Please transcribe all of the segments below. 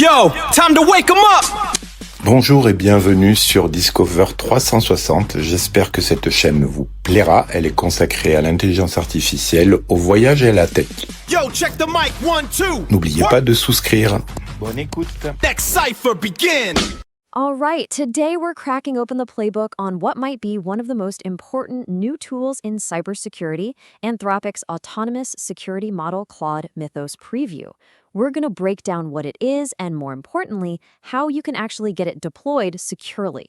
Yo, time to wake 'em up! Bonjour et bienvenue sur Discover 360. J'espère que cette chaîne vous plaira. Elle est consacrée à l'intelligence artificielle, au voyage et à la tech. Yo, check the mic, 1, 2. N'oubliez pas de souscrire. Bonne écoute. Next cipher begin. All right, today we're cracking open the playbook on what might be one of the most important new tools in cybersecurity, Anthropic's autonomous security model Claude Mythos preview. We're going to break down what it is and, more importantly, how you can actually get it deployed securely.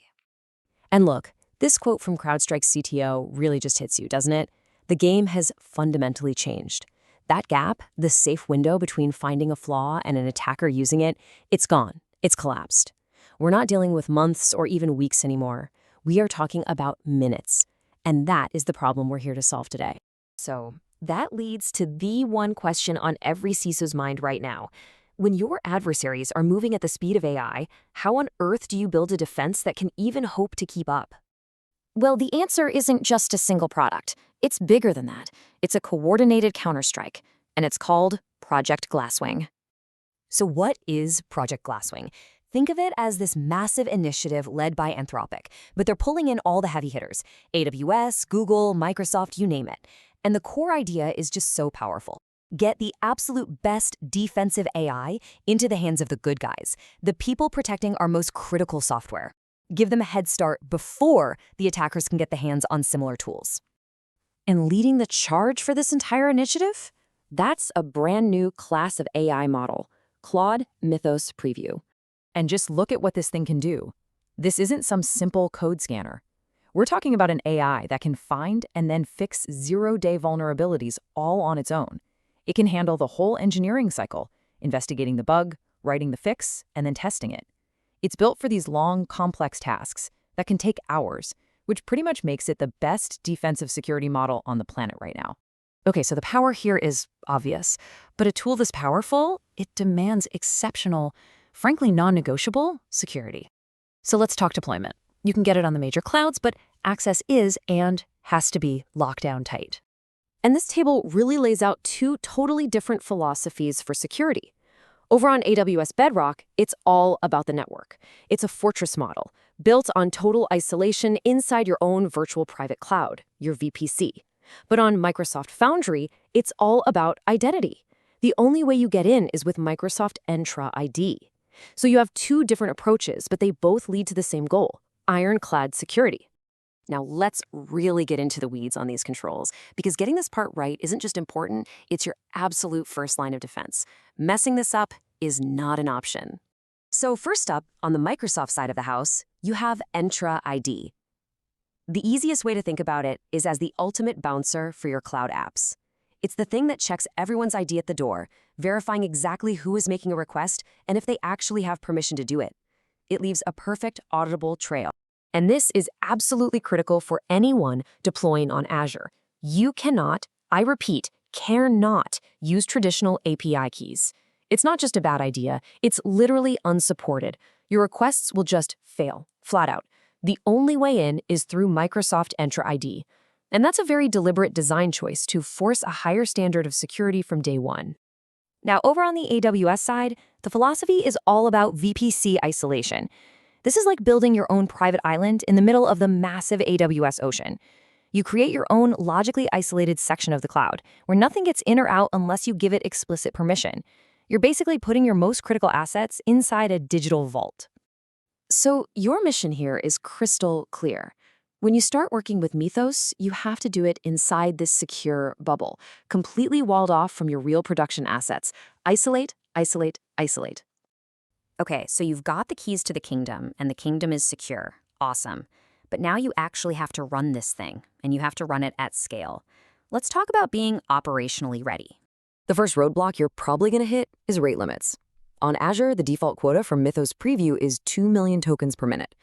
And look, this quote from CrowdStrike's CTO really just hits you, doesn't it? The game has fundamentally changed. That gap, the safe window between finding a flaw and an attacker using it, it's gone. It's collapsed. We're not dealing with months or even weeks anymore. We are talking about minutes. And that is the problem we're here to solve today. So that leads to the one question on every CISO's mind right now. When your adversaries are moving at the speed of AI, how on earth do you build a defense that can even hope to keep up? Well, the answer isn't just a single product. It's bigger than that. It's a coordinated counterstrike, and it's called Project Glasswing. So what is Project Glasswing? Think of it as this massive initiative led by Anthropic, but they're pulling in all the heavy hitters: AWS, Google, Microsoft, you name it. And the core idea is just so powerful. Get the absolute best defensive AI into the hands of the good guys, the people protecting our most critical software. Give them a head start before the attackers can get the hands on similar tools. And leading the charge for this entire initiative? That's a brand new class of AI model, Claude Mythos Preview. And just look at what this thing can do. This isn't some simple code scanner. We're talking about an AI that can find and then fix zero-day vulnerabilities all on its own. It can handle the whole engineering cycle, investigating the bug, writing the fix, and then testing it. It's built for these long, complex tasks that can take hours, which pretty much makes it the best defensive security model on the planet right now. Okay, so the power here is obvious, but a tool this powerful, it demands exceptional, frankly non-negotiable security. So let's talk deployment. You can get it on the major clouds, but access is and has to be locked down tight. And this table really lays out two totally different philosophies for security. Over on AWS Bedrock, it's all about the network. It's a fortress model, built on total isolation inside your own virtual private cloud, your VPC. But on Microsoft Foundry, it's all about identity. The only way you get in is with Microsoft Entra ID. So you have two different approaches, but they both lead to the same goal: ironclad security. Now let's really get into the weeds on these controls, because getting this part right isn't just important, it's your absolute first line of defense. Messing this up is not an option. So first up, on the Microsoft side of the house, you have Entra ID. The easiest way to think about it is as the ultimate bouncer for your cloud apps. It's the thing that checks everyone's ID at the door, verifying exactly who is making a request and if they actually have permission to do it. It leaves a perfect auditable trail. And this is absolutely critical for anyone deploying on Azure. You cannot, I repeat, cannot use traditional API keys. It's not just a bad idea, it's literally unsupported. Your requests will just fail, flat out. The only way in is through Microsoft Entra ID. And that's a very deliberate design choice to force a higher standard of security from day one. Now, over on the AWS side, the philosophy is all about VPC isolation. This is like building your own private island in the middle of the massive AWS ocean. You create your own logically isolated section of the cloud, where nothing gets in or out unless you give it explicit permission. You're basically putting your most critical assets inside a digital vault. So your mission here is crystal clear. When you start working with Mythos, you have to do it inside this secure bubble, completely walled off from your real production assets. Isolate, isolate, isolate. Okay, so you've got the keys to the kingdom, and the kingdom is secure. Awesome. But now you actually have to run this thing, and you have to run it at scale. Let's talk about being operationally ready. The first roadblock you're probably going to hit is rate limits. On Azure, the default quota from Mythos Preview is 2 million tokens per minute.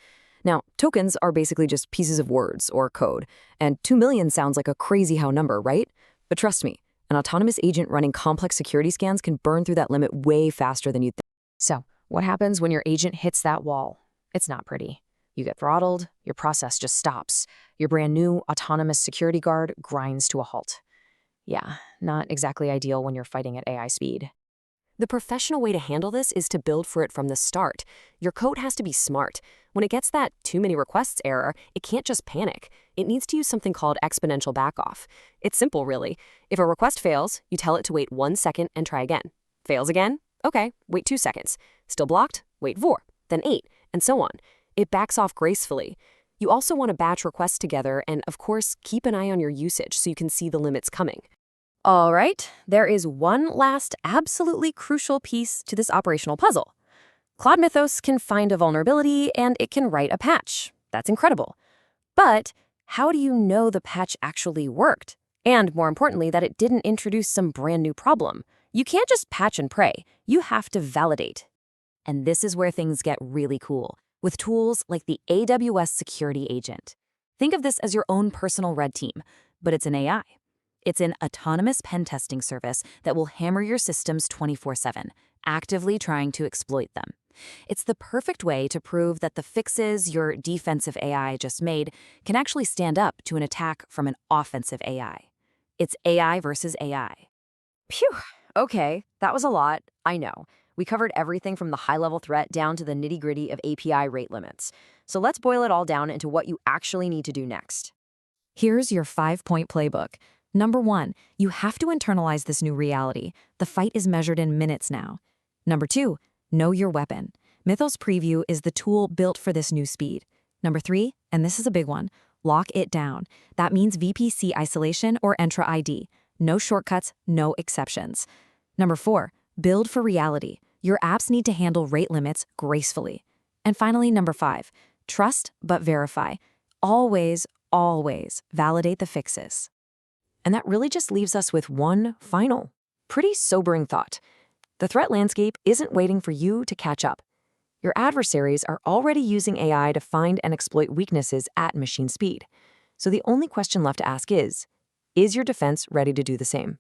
Now, tokens are basically just pieces of words or code, and 2 million sounds like a crazy how number, right? But trust me, an autonomous agent running complex security scans can burn through that limit way faster than you'd think. So, what happens when your agent hits that wall? It's not pretty. You get throttled, your process just stops. Your brand new autonomous security guard grinds to a halt. Yeah, not exactly ideal when you're fighting at AI speed. The professional way to handle this is to build for it from the start. Your code has to be smart. When it gets that too many requests error, it can't just panic. It needs to use something called exponential backoff. It's simple, really. If a request fails, you tell it to wait 1 second and try again. Fails again? Okay, wait 2 seconds. Still blocked? Wait 4, then 8, and so on. It backs off gracefully. You also want to batch requests together and, of course, keep an eye on your usage so you can see the limits coming. All right, there is one last absolutely crucial piece to this operational puzzle. Claude Mythos can find a vulnerability and it can write a patch. That's incredible. But how do you know the patch actually worked? And more importantly, that it didn't introduce some brand new problem. You can't just patch and pray. You have to validate. And this is where things get really cool, with tools like the AWS Security Agent. Think of this as your own personal red team, but it's an AI. It's an autonomous pen testing service that will hammer your systems 24/7, actively trying to exploit them. It's the perfect way to prove that the fixes your defensive AI just made can actually stand up to an attack from an offensive AI. It's AI versus AI. Phew, okay, that was a lot, I know. We covered everything from the high-level threat down to the nitty-gritty of API rate limits. So let's boil it all down into what you actually need to do next. Here's your 5-point playbook. Number 1, you have to internalize this new reality. The fight is measured in minutes now. Number 2, know your weapon. Mythos Preview is the tool built for this new speed. Number 3, and this is a big one, lock it down. That means VPC isolation or Entra ID. No shortcuts, no exceptions. Number 4, build for reality. Your apps need to handle rate limits gracefully. And finally, number 5, trust but verify. Always, always validate the fixes. And that really just leaves us with one final, pretty sobering thought. The threat landscape isn't waiting for you to catch up. Your adversaries are already using AI to find and exploit weaknesses at machine speed. So the only question left to ask is your defense ready to do the same?